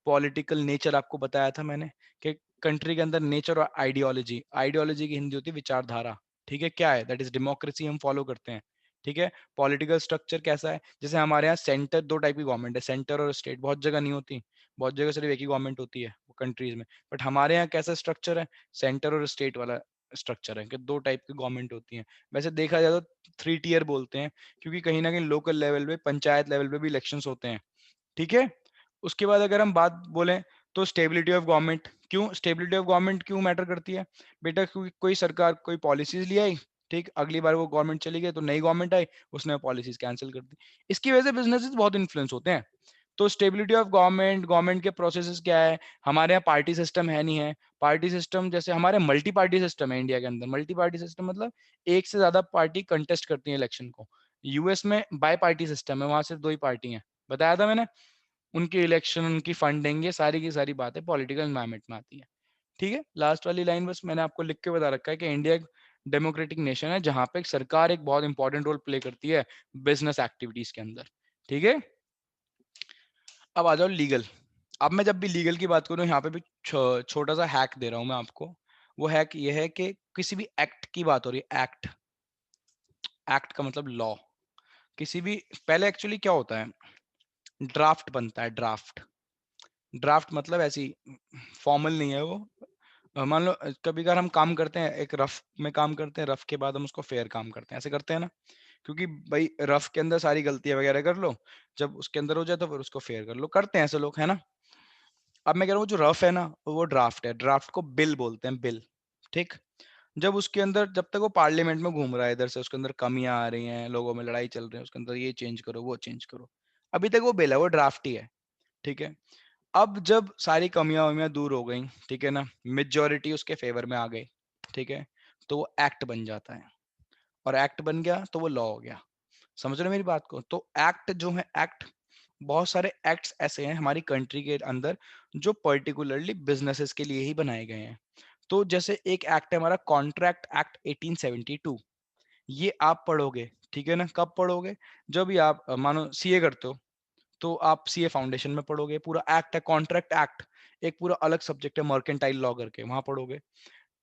पॉलिटिकल नेचर आपको बताया था मैंने, कि कंट्री के अंदर नेचर और आइडियोलॉजी, आइडियोलॉजी की हिंदी होती है विचारधारा, ठीक है। क्या है? दैट इज डेमोक्रेसी, हम फॉलो करते हैं, ठीक है। पॉलिटिकल स्ट्रक्चर कैसा है, जैसे हमारे यहाँ सेंटर, दो टाइप की गवर्नमेंट है, सेंटर और स्टेट। बहुत जगह नहीं होती, बहुत जगह सिर्फ एक ही गवर्नमेंट होती है कंट्रीज में। बट हमारे यहाँ कैसा स्ट्रक्चर है, सेंटर और स्टेट वाला स्ट्रक्चर है, कि दो टाइप की गवर्नमेंट होती है। वैसे देखा जाए तो 3 टियर बोलते हैं, क्योंकि कहीं ना कहीं लोकल लेवल पे, पंचायत लेवल पे भी इलेक्शंस होते हैं, ठीक है। उसके बाद अगर हम बात बोलें तो स्टेबिलिटी ऑफ गवर्नमेंट, क्यों स्टेबिलिटी ऑफ गवर्नमेंट क्यों मैटर करती है बेटा, क्योंकि कोई सरकार कोई पॉलिसीज ले आई, ठीक, अगली बार वो गवर्नमेंट चली गई तो नई गवर्नमेंट आई, उसने पॉलिसीज कैंसिल कर दी, इसकी वजह से बिजनेसेस बहुत इन्फ्लुएंस होते हैं। तो स्टेबिलिटी ऑफ गवर्नमेंट, गवर्नमेंट के प्रोसेसेस क्या है, हमारे यहाँ पार्टी सिस्टम है नहीं है। पार्टी सिस्टम जैसे हमारे मल्टी पार्टी सिस्टम है इंडिया के अंदर। मल्टी पार्टी सिस्टम मतलब एक से ज्यादा पार्टी कंटेस्ट करती है इलेक्शन को। यूएस में बाय पार्टी सिस्टम है, वहां सिर्फ दो ही पार्टी है, बताया था मैंने। उनकी इलेक्शन, उनकी फंडिंग, ये सारी की सारी बातें पॉलिटिकल एनवायरनमेंट में आती है, ठीक है। लास्ट वाली लाइन बस मैंने आपको लिख के बता रखा है कि इंडिया एक डेमोक्रेटिक नेशन है, जहां पे सरकार एक बहुत इंपॉर्टेंट रोल प्ले करती है बिजनेस एक्टिविटीज के अंदर, ठीक है। अब आ जाओ लीगल। अब मैं जब भी लीगल की बात करूं, यहाँ पे भी छोटा सा हैक दे रहा हूं मैं आपको। वो हैक ये है कि किसी भी एक्ट की बात हो रही है, एक्ट, एक्ट का मतलब लॉ, किसी भी, पहले एक्चुअली क्या होता है, ड्राफ्ट बनता है, ड्राफ्ट। ड्राफ्ट मतलब ऐसी फॉर्मल नहीं है वो। मान लो कभी कभार हम काम करते हैं, एक रफ में काम करते हैं, रफ के बाद हम उसको फेयर काम करते हैं, ऐसे करते हैं ना। क्योंकि भाई रफ के अंदर सारी गलतियां वगैरह कर लो, जब उसके अंदर हो जाए तो फिर उसको फेयर कर लो, करते हैं ऐसे लोग, है ना। अब मैं कह रहा हूँ जो रफ है ना, वो ड्राफ्ट है, ड्राफ्ट को बिल बोलते हैं, बिल, ठीक। जब उसके अंदर, जब तक वो पार्लियामेंट में घूम रहा है, इधर से उसके अंदर कमियां आ रही हैं, लोगों में लड़ाई चल रही है, उसके अंदर ये चेंज करो वो चेंज करो, अभी तक वो बिल है, वो ड्राफ्ट ही है, ठीक है। अब जब सारी कमियां वमियां दूर हो गई, ठीक है ना, मेजोरिटी उसके फेवर में आ गई, ठीक है, तो वो एक्ट बन जाता है। और एक्ट बन गया तो वो लॉ हो गया। समझ रहे हो मेरी बात को। तो एक्ट जो है, एक्ट, बहुत सारे एक्ट्स ऐसे हैं हमारी कंट्री के अंदर जो पर्टिकुलरली बिजनेसेस के लिए ही बनाए गए हैं। तो जैसे एक एक्ट है हमारा, कॉन्ट्रैक्ट एक्ट 1872, ये आप पढ़ोगे, ठीक है ना। कब पढ़ोगे, जब भी आप मानो सीए करते हो, तो आप सीए फाउंडेशन में पढ़ोगे, पूरा एक्ट है, कॉन्ट्रैक्ट एक्ट, एक पूरा अलग सब्जेक्ट है मर्केंटाइल लॉ करके, वहां पढ़ोगे।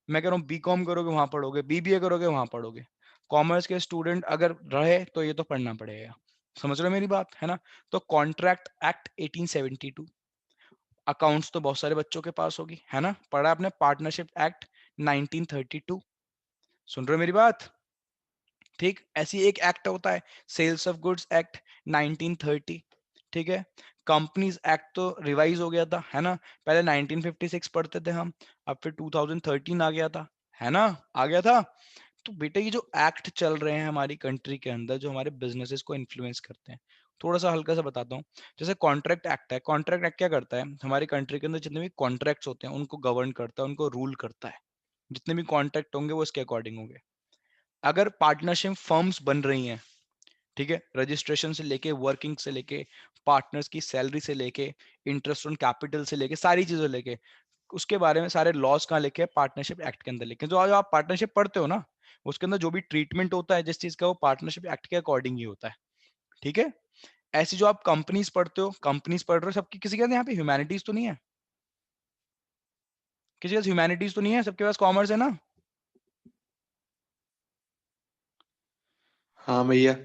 मैं कह रहा हूँ बीकॉम करोगे वहां पढ़ोगे, बीबीए करोगे वहां पढ़ोगे। कॉमर्स के स्टूडेंट अगर रहे तो ये तो पढ़ना पड़ेगा। समझ रहे हो मेरी बात, है ना। तो कॉन्ट्रैक्ट एक्ट 1872, अकाउंट्स तो बहुत सारे बच्चों के पास होगी, है ना, पढ़ा आपने। पार्टनरशिप एक्ट 1932, सुन रहे हो मेरी बात, ठीक। ऐसी एक एक्ट होता है सेल्स ऑफ गुड्स एक्ट 1930, ठीक है। कंपनीज एक्ट तो रिवाइज हो गया था, है ना। पहले 1956 पढ़ते थे हम, अब फिर 2013 आ गया था, है ना, आ गया था। तो बेटा ये जो एक्ट चल रहे हैं हमारी कंट्री के अंदर, जो हमारे बिजनेसेस को इन्फ्लुएंस करते हैं, थोड़ा सा हल्का सा बताता हूँ। जैसे कॉन्ट्रैक्ट एक्ट है, कॉन्ट्रैक्ट एक्ट क्या करता है, हमारी कंट्री के अंदर जितने भी कॉन्ट्रैक्ट्स होते हैं उनको गवर्न करता है, उनको रूल करता है। जितने भी कॉन्ट्रैक्ट होंगे वो इसके अकॉर्डिंग होंगे। अगर पार्टनरशिप फर्म्स बन रही हैं, ठीक है, रजिस्ट्रेशन से लेके, वर्किंग से लेके, पार्टनर्स की सैलरी से लेके, इंटरेस्ट ऑन कैपिटल से लेके, सारी चीजें लेके, उसके बारे में सारे लॉज कहाँ लिखे हैं, पार्टनरशिप एक्ट के अंदर लिखे हैं। जो आज आप पार्टनरशिप पढ़ते हो ना, उसके अंदर जो भी ट्रीटमेंट होता है जिस चीज का, वो पार्टनरशिप एक्ट के अकॉर्डिंग ही होता है, ठीक है। ऐसी जो आप कंपनीज पढ़ते हो, कंपनीज पढ़ रहे हो, सबकी किसी के अंदर यहाँ पे ह्यूमैनिटीज तो नहीं है, किसी के पास ह्यूमैनिटीज तो नहीं है, सबके पास कॉमर्स है ना। हाँ भैया।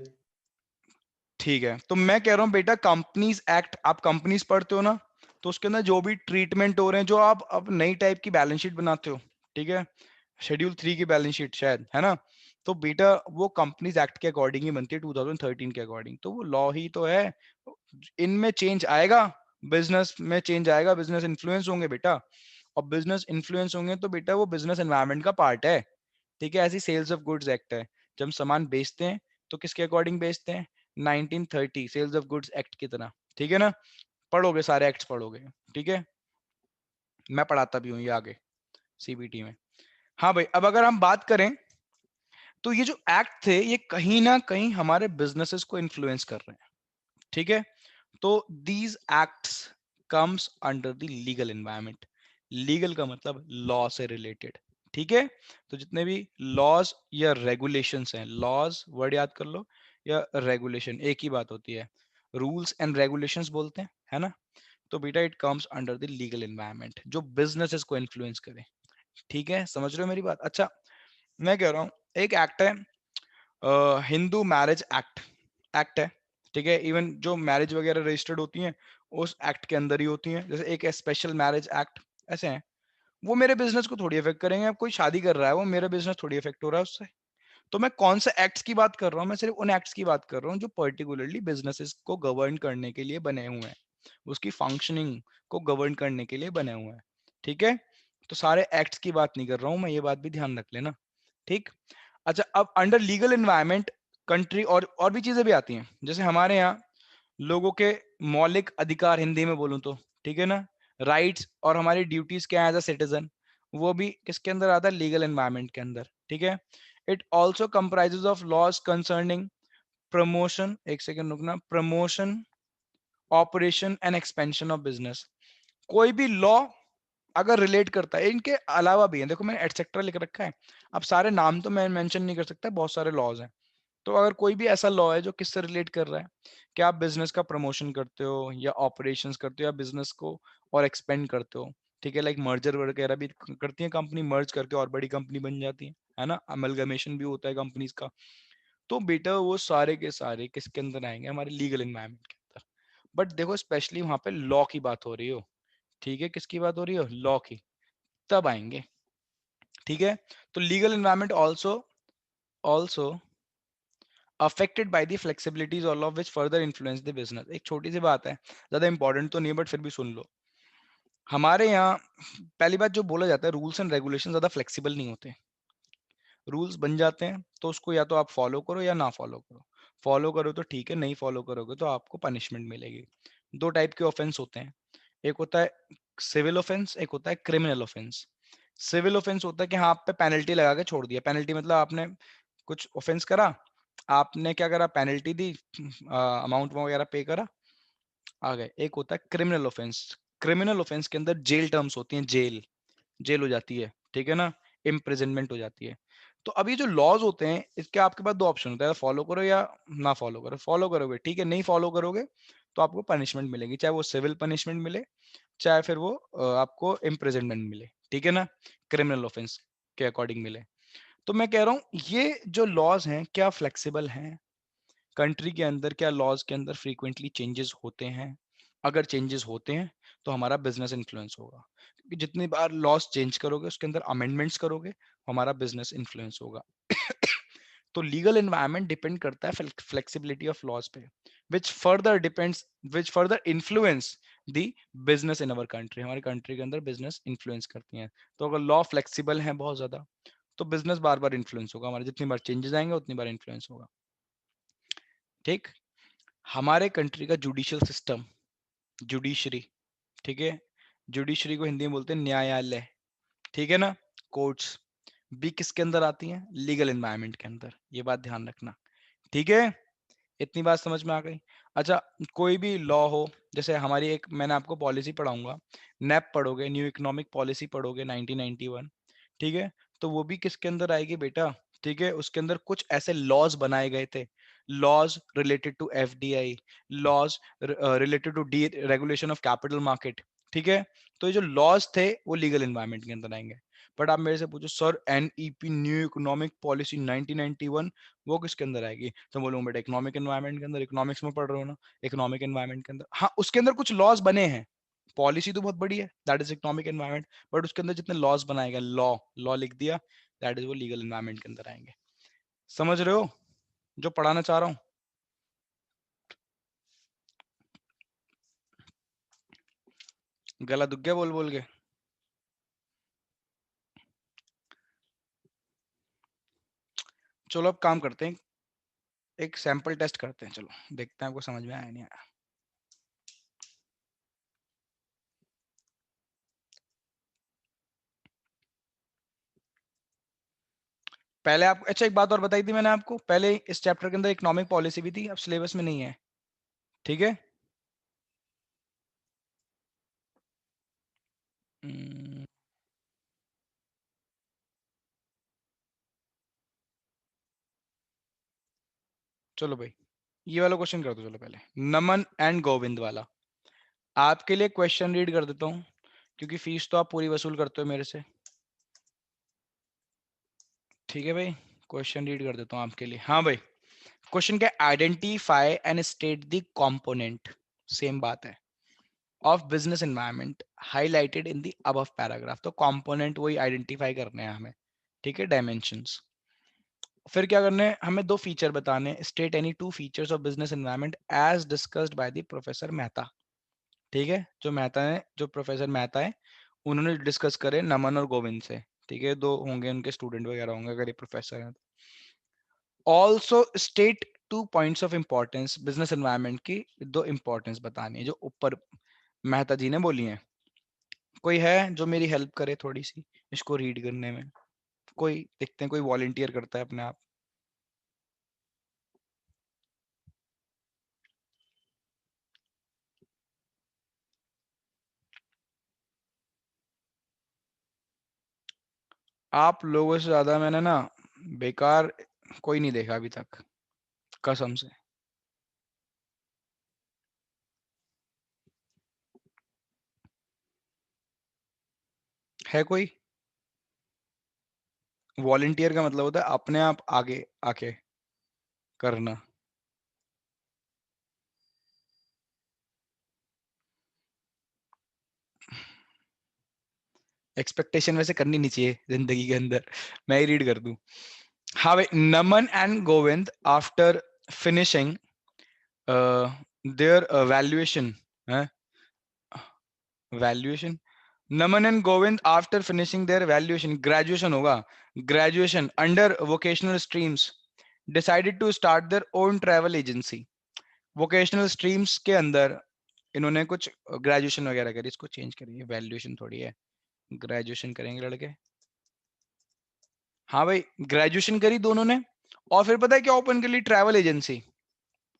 ठीक है, तो मैं कह रहा हूँ बेटा कंपनीज एक्ट, आप कंपनीज पढ़ते हो ना, तो उसके अंदर जो भी ट्रीटमेंट हो रहे हैं, जो आप अब नई टाइप की बैलेंस शीट बनाते हो, ठीक है, शेड्यूल 3 की बैलेंस शीट शायद, है ना। तो बेटा वो कंपनीज एक्ट के अकॉर्डिंग ही बनती है, 2013 के अकॉर्डिंग, तो वो लॉ ही तो है। इनमें चेंज आएगा, बिजनेस में चेंज आएगा, बिजनेस इन्फ्लुएंस होंगे बेटा। और बिजनेस इन्फ्लुएंस होंगे तो बेटा वो बिजनेस एनवायरनमेंट का पार्ट है, ठीक है। ऐसी सेल्स ऑफ गुड्स एक्ट है, जब हम सामान बेचते हैं तो किसके अकॉर्डिंग बेचते हैं, 1930 सेल्स ऑफ गुड्स एक्ट की तरह, ठीक है ना। पढ़ोगे, सारे एक्ट्स पढ़ोगे, ठीक है। मैं पढ़ाता भी हूँ ये आगे सीबीटी में। हाँ भाई, अब अगर हम बात करें तो ये जो एक्ट थे ये कहीं ना कहीं हमारे बिजनेसेस को इन्फ्लुएंस कर रहे हैं, ठीक है। तो these acts comes under the legal environment. Legal का मतलब लॉ से रिलेटेड, ठीक है। तो जितने भी लॉज या रेगुलेशंस हैं, लॉज वर्ड याद कर लो, या रेगुलेशन एक ही बात होती है, रूल्स एंड रेगुलेशंस बोलते हैं, है ना। तो बेटा it comes under the legal environment, जो बिजनेसेस को इन्फ्लुएंस करे, ठीक है। समझ रहे हो मेरी बात। अच्छा, मैं कह रहा हूँ एक एक्ट है हिंदू मैरिज एक्ट है, ठीक है। इवन जो मैरिज वगैरह रजिस्टर्ड होती हैं उस एक्ट के अंदर ही होती हैं। जैसे एक स्पेशल मैरिज एक्ट, ऐसे हैं। वो मेरे बिजनेस को थोड़ी इफेक्ट करेंगे। अब कोई शादी कर रहा है, वो मेरा बिजनेस थोड़ी इफेक्ट हो रहा है उससे। तो मैं कौन से एक्ट्स की बात कर रहा हूँ? मैं सिर्फ उन एक्ट्स की बात कर रहा हूँ जो पर्टिकुलरली बिजनेसेस को गवर्न करने के लिए बने हुए हैं, उसकी फंक्शनिंग को गवर्न करने के लिए बने हुए हैं, ठीक है। तो सारे एक्ट्स की बात नहीं कर रहा हूँ मैं, ये बात भी ध्यान रख लेना, ठीक। अच्छा, अब अंडर लीगल एनवायरमेंट कंट्री और भी चीजें भी आती हैं। जैसे हमारे यहाँ लोगों के मौलिक अधिकार, हिंदी में बोलूं तो, ठीक है ना, राइट्स और हमारी ड्यूटीज क्या है एज अ सिटीजन, वो भी किसके अंदर आता है? लीगल एनवायरमेंट के अंदर, ठीक है। It also comprises of laws concerning promotion, एक सेकेंड रुकना, promotion, operation and expansion of business. कोई भी लॉ अगर रिलेट करता है, इनके अलावा भी है, देखो मैंने एटसेट्रा लिख रखा है। अब सारे नाम तो मैं मेंशन नहीं कर सकता, बहुत सारे लॉज हैं। तो अगर कोई भी ऐसा लॉ है जो किससे रिलेट कर रहा है कि आप बिजनेस का प्रमोशन करते हो या ऑपरेशंस करते हो या बिजनेस को और एक्सपेंड करते हो, ठीक है, लाइक मर्जर वगैरह भी करती है कंपनी, मर्ज करके और बड़ी कंपनी बन जाती है ना, अमलगमेशन भी होता है कंपनीज का। तो बेटा वो सारे के सारे किसके अंदर आएंगे? हमारे लीगल एनवायरमेंट के अंदर। बट देखो स्पेशली वहां पे लॉ की बात हो रही हो, ठीक है, किसकी बात हो रही हो? लॉ की, तब आएंगे, ठीक है। तो legal environment also also affected by the flexibilities all of which further influence the business। एक छोटी सी बात है, ज्यादा इंपॉर्टेंट तो नहीं है बट फिर भी सुन लो। हमारे यहाँ पहली बात जो बोला जाता है, रूल्स एंड रेगुलेशन ज्यादा फ्लेक्सिबल नहीं होते। रूल्स बन जाते हैं तो उसको या तो आप फॉलो करो या ना फॉलो करो। फॉलो करो तो ठीक है, नहीं फॉलो करोगे तो आपको पनिशमेंट मिलेगी। दो टाइप के ऑफेंस होते हैं, एक होता है सिविल ऑफेंस, एक होता है क्रिमिनल ऑफेंस। सिविल ऑफेंस होता है कि हाँ आप पे पेनल्टी लगा के छोड़ दिया। पेनल्टी मतलब आपने कुछ ऑफेंस करा, आपने क्या करा, पेनल्टी दी, अमाउंट वगैरह पे करा, आ गए। एक होता है क्रिमिनल ऑफेंस। क्रिमिनल ऑफेंस के अंदर जेल टर्म्स होती हैं, जेल जेल हो जाती है, ठीक है ना, इम्प्रिजनमेंट हो जाती है। तो अब ये जो लॉज होते हैं, इसके आपके पास दो ऑप्शन होता है, फॉलो करो या ना फॉलो करो। फॉलो करोगे ठीक है, नहीं फॉलो करोगे तो आपको पनिशमेंट मिलेगी, चाहे वो सिविल पनिशमेंट मिले, चाहे फिर वो आपको इम्प्रिजनमेंट मिले, ठीक है ना, क्रिमिनल ऑफेंस के अकॉर्डिंग मिले। तो मैं कह रहा हूँ ये जो लॉज हैं क्या फ्लेक्सिबल हैं? कंट्री के अंदर क्या लॉज के अंदर फ्रीक्वेंटली चेंजेस होते हैं? अगर चेंजेस होते हैं तो हमारा बिजनेस इन्फ्लुएंस होगा, क्योंकि जितनी बार लॉज चेंज करोगे उसके अंदर अमेंडमेंट्स करोगे, हमारा बिजनेस इन्फ्लुएंस होगा। तो लीगल एनवायरनमेंट डिपेंड करता है फ्लेक्सिबिलिटी ऑफ लॉज पे, which further influence the business in our country. हमारी कंट्री के अंदर बिजनेस इन्फ्लुएंस करती हैं। तो अगर लॉ फ्लेक्सिबल है बहुत ज्यादा तो बिजनेस बार बार इन्फ्लुएंस होगा हमारे, जितनी बार चेंजेस आएंगे उतनी बार इन्फ्लुएंस होगा, ठीक। हमारे कंट्री का जुडिशियल सिस्टम, जुडिशरी, ठीक है, जुडिशरी को हिंदी में बोलते हैं न्यायालय, ठीक है ना, कोर्ट्स भी किसके अंदर आती हैं? लीगल एनवायरनमेंट के अंदर। ये बात ध्यान रखना, ठीक है। इतनी बात समझ में आ गई? अच्छा, कोई भी लॉ हो, जैसे हमारी एक, मैंने आपको पॉलिसी पढ़ाऊंगा, नैप पढ़ोगे, न्यू इकोनॉमिक पॉलिसी पढ़ोगे 1991, ठीक है। तो वो भी किसके अंदर आएगी बेटा? ठीक है, उसके अंदर कुछ ऐसे लॉज बनाए गए थे, laws related to FDI, laws related to the regulation of capital market, ठीक है। तो ये जो लॉज थे वो लीगल एनवायरनमेंट के अंदर आएंगे। बट आप मेरे से पूछो sir NEP new economic policy 1991 वो किसके अंदर आएगी? तो बोलूंगा बेटा इकोनॉमिक एनवायरनमेंट के अंदर, इकोनॉमिक्स में पढ़ रहे हो ना, इकोनॉमिक एनवायरनमेंट के अंदर। हाँ उसके अंदर कुछ लॉज बने हैं, पॉलिसी तो बहुत बड़ी है, that is economic environment, but उसके अंदर जितने लॉज बनाए गए, लॉ लॉ लिख दिया, दैट इज वो लीगल एनवायरनमेंट के अंदर आएंगे। समझ रहे हो जो पढ़ाना चाह रहा हूँ? गला दुख गया बोल बोल के? चलो अब काम करते हैं, एक सैंपल टेस्ट करते हैं, चलो देखते हैं आपको समझ में आया नहीं आया। पहले आप, अच्छा एक बात और बताई थी मैंने आपको, पहले इस चैप्टर के अंदर इकोनॉमिक पॉलिसी भी थी, अब सिलेबस में नहीं है, ठीक है। हम्म, चलो भाई ये वाला क्वेश्चन कर दो, चलो पहले नमन एंड गोविंद वाला। आपके लिए क्वेश्चन रीड कर देता हूँ, क्योंकि फीस तो आप पूरी वसूल करते हो मेरे से, ठीक है भाई। क्वेश्चन रीड कर देता हूँ आपके लिए। हाँ भाई, क्वेश्चन क्या, identify and state the component, same बात है, of business environment highlighted in the above paragraph. तो कंपोनेंट वही आइडेंटिफाई करने हैं हमें, ठीक है, डायमेंशंस। फिर क्या करना है, हमें दो फीचर बताने हैं, state any two features of business environment as discussed by the professor Mehta. ठीक है, जो मेहता है, जो प्रोफेसर मेहता है, उन्होंने डिस्कस करे नमन और गोविंद से। ठीक है, दो होंगे उनके स्टूडेंट वगैरह होंगे अगर ये प्रोफेसर है। Also state two points of importance, business environment की दो इंपॉर्टेंस बतानी है जो ऊपर मेहता जी ने बोली है। कोई है जो मेरी हेल्प करे थोड़ी सी इसको रीड करने में? कोई देखते हैं, कोई वॉलंटियर करता है अपने आप। आप लोगों से ज्यादा मैंने ना बेकार कोई नहीं देखा अभी तक, कसम से। है कोई? वॉलंटियर का मतलब होता है अपने आप आगे आके करना। एक्सपेक्टेशन वैसे करनी नहीं चाहिए जिंदगी के अंदर, मैं ही रीड कर दूं। हाँ भाई, Naman and Govind after finishing their valuation है, valuation, Naman and Govind after finishing their valuation, graduation होगा, graduation under vocational streams decided to start their own travel agency. Vocational streams के अंदर इन्होंने कुछ ग्रेजुएशन वगैरह करी, इसको चेंज करिए, वैल्यूएशन थोड़ी है, ग्रेजुएशन करेंगे लड़के। हाँ भाई, ग्रेजुएशन करी दोनों ने, और फिर पता है क्या ओपन कर ली, ट्रैवल एजेंसी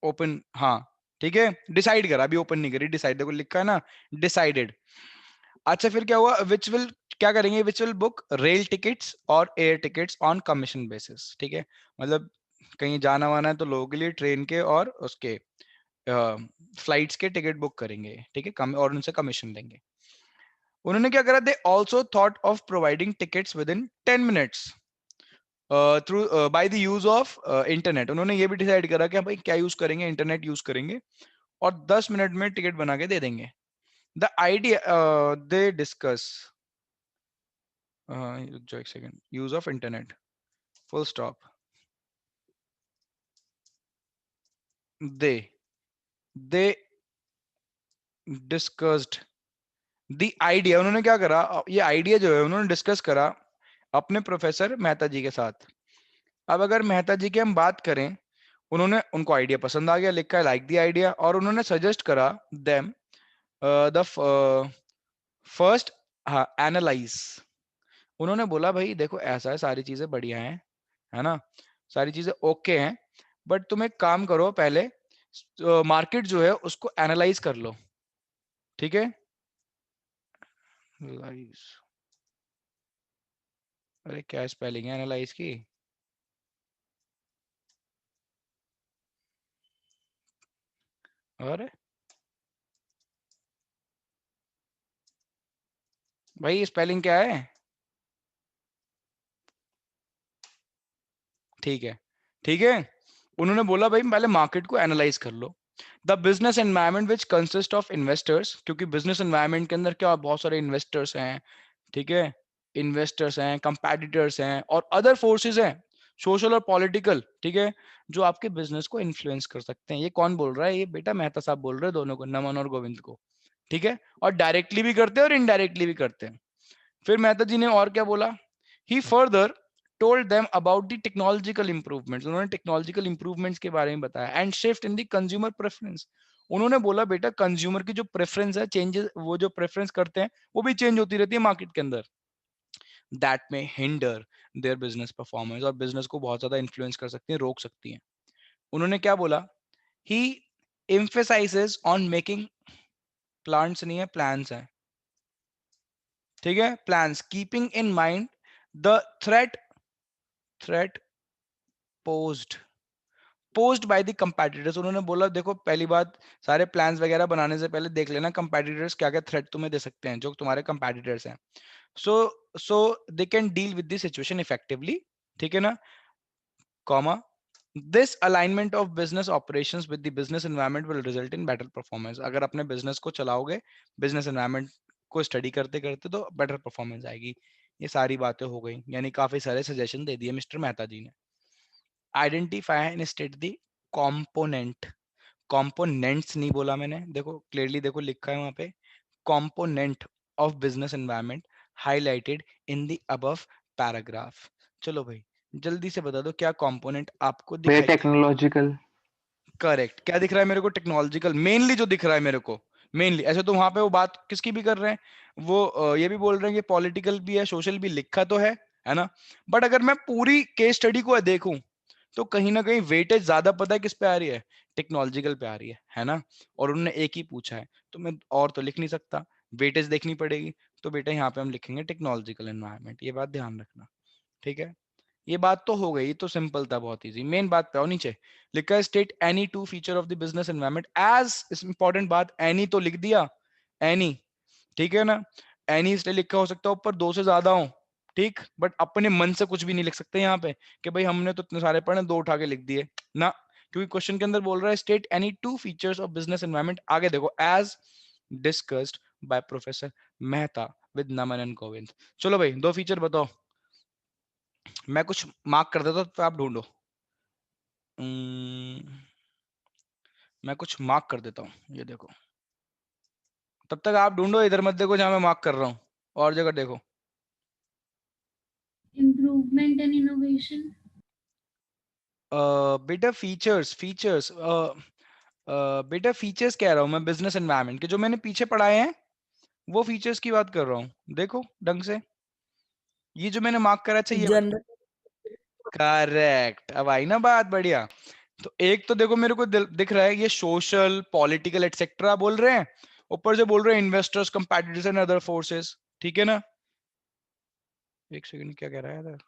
ओपन। हाँ ठीक है, डिसाइड करा, अभी ओपन नहीं करी, डिसाइड, देखो लिखा है ना, डिसाइडेड। अच्छा फिर क्या हुआ, विच विल, क्या करेंगे, which will book rail tickets और air tickets on commission basis. ठीक है, मतलब कहीं जाना वाना है तो लोगों के लिए ट्रेन के और उसके फ्लाइट्स के टिकट बुक करेंगे, ठीक है, कम, और उनसे कमीशन लेंगे। उन्होंने क्या करा, they also thought of providing tickets with in 10 minutes through by the use of internet. उन्होंने ये भी डिसाइड करा कि भाई क्या यूज करेंगे, इंटरनेट यूज करेंगे और 10 मिनट में टिकट बना के दे देंगे। द आइडिया दे डिस्कस, जो एक second, use of internet, full stop, they they discussed the idea. उन्होंने क्या करा, ये आइडिया जो है उन्होंने डिस्कस करा अपने प्रोफेसर मेहता जी के साथ। अब अगर मेहता जी की हम बात करें, उन्होंने, उनको आइडिया पसंद आ गया, लिखा है लाइक द आइडिया, और उन्होंने सजेस्ट करा देम द फर्स्ट, हाँ, एनालाइज। उन्होंने बोला भाई देखो ऐसा है, सारी चीजें बढ़िया हैं, है ना, सारी चीजें ओके हैं, बट तुम एक काम करो, पहले मार्केट जो है उसको एनालाइज कर लो। ठीक है, एनालाइज, अरे क्या स्पेलिंग है एनालाइज की? और भाई स्पेलिंग क्या है? ठीक है, ठीक है, उन्होंने बोला भाई पहले मार्केट को एनालाइज कर लो। The business environment which consist of investors, क्योंकि बिजनेस एनवायरनमेंट के अंदर क्या बहुत सारे इन्वेस्टर्स हैं, ठीक है, इन्वेस्टर्स हैं, कंपेटिटर्स हैं और अदर फोर्सेस हैं, सोशल और पॉलिटिकल, ठीक है, जो आपके बिजनेस को इन्फ्लुएंस कर सकते हैं। ये कौन बोल रहा है, ये बेटा मेहता साहब बोल रहे हैं, दोनों को, नमन और गोविंद को। ठीक है, और डायरेक्टली भी करते हैं और इनडायरेक्टली भी करते हैं। फिर मेहता जी ने और क्या बोला, he further told them about the technological improvements. उन्होंने टेक्नोलॉजिकल इंप्रूवमेंट्स के बारे में बताया, and shift in the consumer preference. उन्होंने बोला बेटा कंज्यूमर की जो प्रेफरेंस है, चेंजेस, वो जो प्रेफरेंस करते हैं वो भी चेंज होती रहती है मार्केट के अंदर, दैट में हिंडर देयर बिजनेस परफॉर्मेंस, और बिजनेस को बहुत ज्यादा इन्फ्लुएंस कर सकती है, रोक सकती है। उन्होंने क्या बोला, ही emphasizes on making, प्लांट्स नहीं है, प्लान्स है, ठीक है, plans, keeping in mind the threat posed posed by the competitors. उन्होंने बोला देखो पहली बात, सारे प्लान्स वगैरह बनाने से पहले देख लेना कंपेटिटर्स क्या क्या थ्रेट तुम्हें दे सकते हैं, जो तुम्हारे कंपेटिटर्स हैं, so so they can deal with the situation effectively. ठीक है ना, comma, this alignment of business operations with the business environment will result in better performance. अगर अपने business को चलाओगे business environment को स्टडी करते करते तो बेटर परफॉर्मेंस आएगी। ये सारी बातें हो गई, यानी काफी सारे सजेशन दे दिए मिस्टर मेहता जी ने। Identify and state the component, components नहीं बोला मैंने, देखो क्लियरली देखो लिखा है वहां पे, component of business environment highlighted in the above paragraph. चलो भाई जल्दी से बता दो क्या कंपोनेंट आपको दिखाई दे। टेक्नोलॉजिकल। करेक्ट, क्या दिख रहा है मेरे को? टेक्नोलॉजिकल मेनली जो दिख रहा है मेरे को, मेनली। ऐसे तो वहां पे वो बात किसकी भी कर रहे हैं, वो ये भी बोल रहे हैं कि पॉलिटिकल भी है, सोशल भी, लिखा तो है ना। बट अगर मैं पूरी केस स्टडी को देखूं तो कहीं ना कहीं वेटेज ज्यादा पता है किस पे आ रही है, टेक्नोलॉजिकल पे आ रही है ना। और उन्होंने एक ही पूछा है तो मैं और तो लिख नहीं सकता, वेटेज देखनी पड़ेगी। तो बेटा यहाँ पे हम लिखेंगे टेक्नोलॉजिकल एनवायरनमेंट, ये बात ध्यान रखना, ठीक है। ये बात तो हो गई, तो सिंपल था, बहुत इजी। मेन बात पे आओ, नीचे लिखा है state any two feature of the business environment as, इस इंपॉर्टेंट बात, एनी तो लिख दिया, एनी, ठीक है ना। एनी इसलिए लिखा हो सकता है ऊपर दो से ज्यादा हो, ठीक, बट अपने मन से कुछ भी नहीं लिख सकते यहाँ पे कि भाई हमने तो इतने सारे पढ़े, दो उठा के लिख दिए ना, क्योंकि क्वेश्चन के अंदर बोल रहा है state any two features of business environment. आगे देखो, as discussed by professor Mehta with Naman and Govind. चलो भाई दो फीचर बताओ, मैं कुछ मार्क कर देता हूं तो आप ढूंढो। मैं कुछ मार्क कर देता हूँ, ये देखो, तब तक आप ढूंढो, इधर मत देखो जहां मैं मार्क कर रहा हूँ, और जगह देखो। improvement and innovation. बेटा फीचर्स, फीचर्स, बेटा फीचर्स कह रहा हूं मैं बिजनेस एनवायरनमेंट के, जो मैंने पीछे पढ़ाए हैं वो फीचर्स की बात कर रहा हूँ। देखो ढंग से, ये जो मैंने मार्क करा चाहिए, जनरल करेक्ट, अब आई ना बात, बढ़िया। तो एक तो देखो मेरे को दिख रहा है ये सोशल, पॉलिटिकल एटसेट्रा बोल रहे हैं, ऊपर से बोल रहे हैं investors, competitors and other forces, ठीक है ना। एक सेकंड, क्या कह रहा है इधर?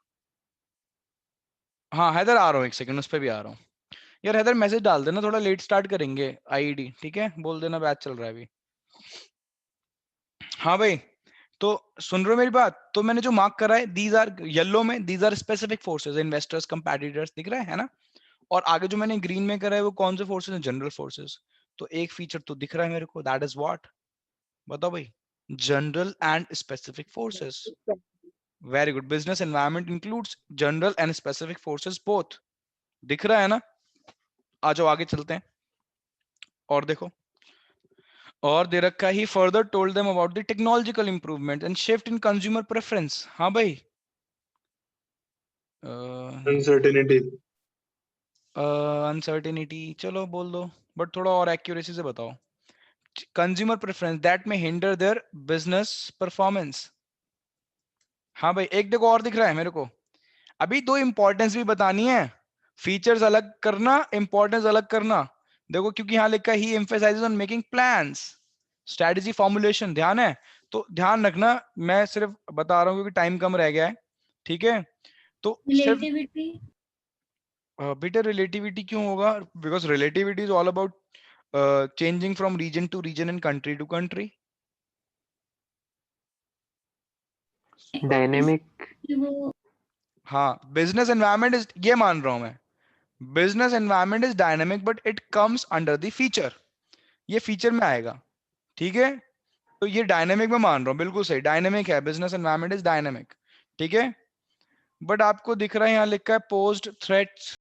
हाँ हैदर आ रहा हूँ, एक सेकंड उस पर भी आ रहा हूँ। यार हैदर मैसेज डाल देना, थोड़ा लेट स्टार्ट करेंगे आईडी, ठीक है, बोल देना बैच चल रहा है अभी। हाँ भाई, तो सुन रहे हो मेरी बात? तो मैंने जो मार्क करा है, दीज आर येलो में, these are specific forces, investors, competitors, दिख रहा है ना। और आगे जो मैंने ग्रीन में करा है वो कौन से फोर्सेस हैं? General forces. तो एक फीचर तो दिख रहा है मेरे को, दैट इज व्हाट, बताओ भाई, general and specific forces. Very good, business environment includes general and specific forces both, दिख रहा है ना। आ जाओ आगे चलते हैं, और देखो, और दे रखा he further told them about the technological improvement and shift in consumer preference. हाँ भाई, अनसर्टेनिटी। अनसर्टेनिटी चलो बोल दो, बट थोड़ा और एक्यूरेसी से बताओ। कंज्यूमर प्रेफरेंस दैट में हिंडर देयर बिजनेस परफॉर्मेंस। हाँ भाई, एक देखो और दिख रहा है मेरे को, अभी दो इंपॉर्टेंस भी बतानी है, फीचर्स अलग करना, इंपॉर्टेंस अलग करना। देखो क्योंकि यहाँ लिखा he emphasises on making plans, strategy formulation, ध्यान है, तो ध्यान रखना, मैं सिर्फ बता रहा हूँ क्योंकि टाइम कम रह गया है, ठीक है। तो सिर्फ Relativity. बेटा रिलेटिविटी क्यों होगा? Because relativity is all about changing from region to region and country to country. Dynamic. वो हाँ, बिजनेस एनवायरनमेंट इज, ये मान रहा हूं मैं, business environment is dynamic but it comes under the feature, ये फीचर में आएगा, ठीक है। तो ये डायनेमिक में मान रहा हूँ, बिल्कुल सही, डायनेमिक है, बिजनेस एनवायरनमेंट इज डायनेमिक, ठीक है। बट आपको दिख रहा है यहाँ लिखा है पोस्ट थ्रेट्स